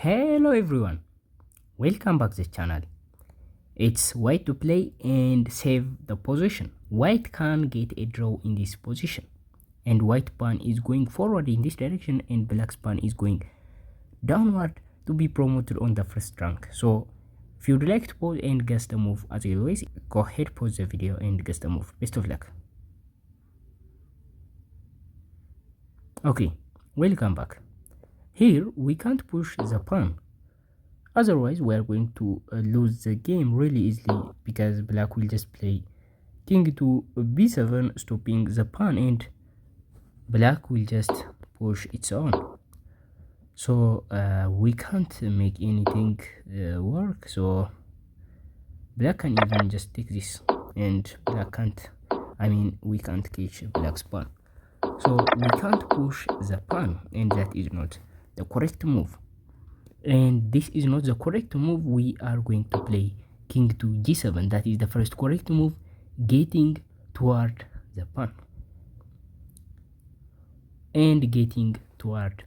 Hello everyone, welcome back to the channel. It's white to play and save the position. White can get a draw in this position, and white pawn is going forward in this direction and black's pawn is going downward to be promoted on the first rank. So if you'd like to pause and guess the move, as always, go ahead, pause the video and guess the move. Best of luck. Okay, welcome back. Here we can't push the pawn, otherwise we are going to lose the game really easily, because black will just play king to b7, stopping the pawn, and black will just push its own. So we can't make anything work. So black can even just take this, and black can't, we can't catch black's pawn. So we can't push the pawn, and that is not the correct move. And this is not the correct move. We are going to play king to g7. That is the first correct move, getting toward the pawn and getting toward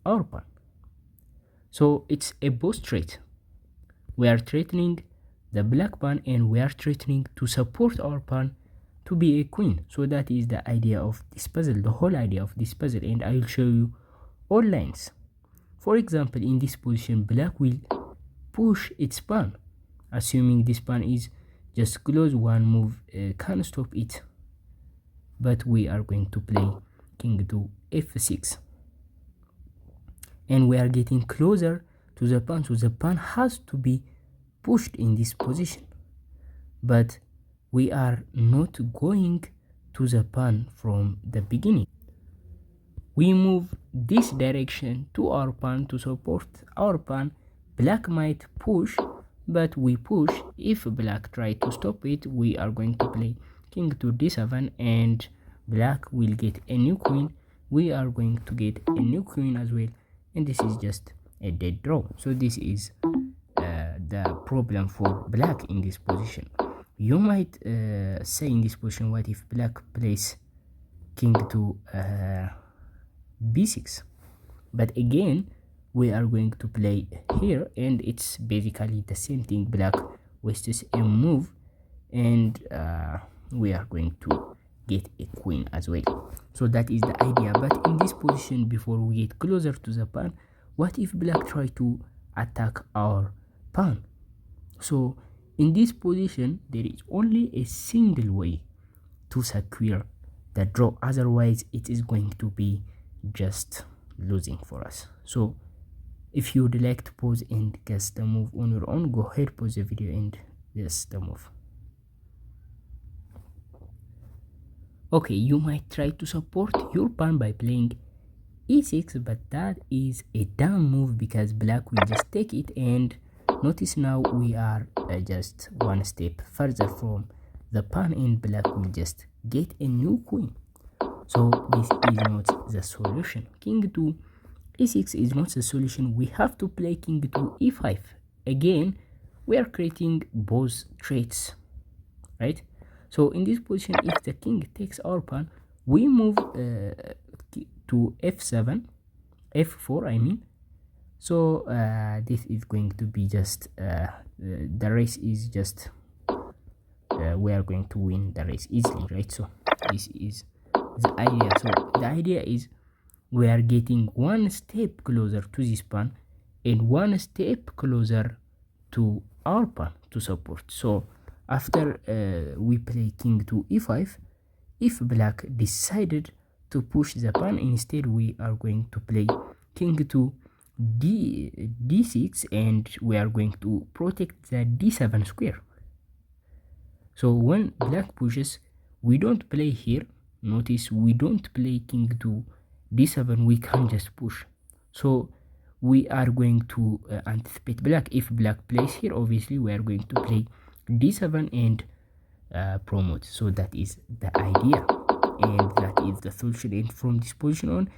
our pawn. So it's a both threat. We are threatening the black pawn and we are threatening to support our pawn to be a queen. So that is the idea of this puzzle, the whole idea of this puzzle, and I will show you all lines. For example, in this position, black will push its pawn, assuming this pawn is just close. One move can stop it, but we are going to play king to f6, and we are getting closer to the pawn, so the pawn has to be pushed in this position, but we are not going to the pawn from the beginning. We move this direction to our pawn to support our pawn. Black might push, but we push. If black try to stop it, we are going to play king to d7, and black will get a new queen. We are going to get a new queen as well, and this is just a dead draw. So this is the problem for black in this position. You might say in this position, what if black plays king to b6? But again, we are going to play here, and it's basically the same thing. Black wastes a move, and we are going to get a queen as well. So that is the idea. But in this position, before we get closer to the pawn, what if black try to attack our pawn? So in this position, there is only a single way to secure the draw, otherwise it is going to be just losing for us. So if you would like to pause and guess the move on your own, go ahead, pause the video and guess the move. Okay, you might try to support your pawn by playing e6, but that is a down move, because black will just take it, and notice now we are just one step further from the pawn, and black will just get a new queen. So this is not the solution. King to e6 is not the solution. We have to play king to e5. Again, we are creating both traits, right? So in this position, if the king takes our pawn, we move to f7, f4 So this is going to be just the race is just we are going to win the race easily, right? So this is the idea. So the idea is we are getting one step closer to this pawn and one step closer to our pawn to support. So after we play king to e5, if black decided to push the pawn, instead we are going to play king to d6, and we are going to protect the d7 square. So when black pushes, we don't play here. Notice we don't play king to d7, we can just push. So we are going to anticipate black. If black plays here, obviously we are going to play d7 and promote. So that is the idea, and that is the solution. And from this position on,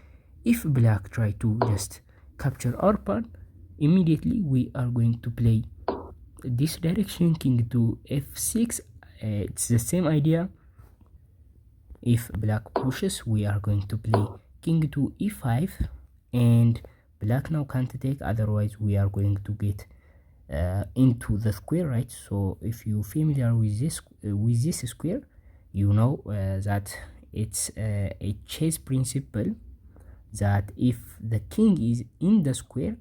if black try to just capture our pawn, immediately we are going to play this direction, king to f6. It's the same idea. If black pushes, we are going to play king to e5, and black now can't take, otherwise we are going to get into the square, right? So if you familiar with this square, you know that it's a chess principle, that if the king is in the square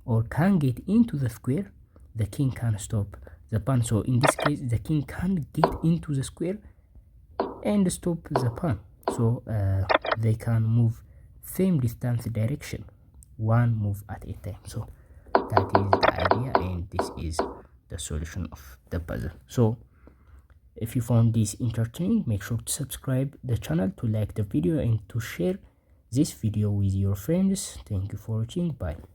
or can get into the square, the king can stop the pawn. So in this case, the king can't get into the square and stop the pawn, so they can move same distance direction, one move at a time. So that is the idea, and this is the solution of the puzzle. So if you found this entertaining, make sure to subscribe the channel, to like the video, and to share this video with your friends. Thank you for watching. Bye.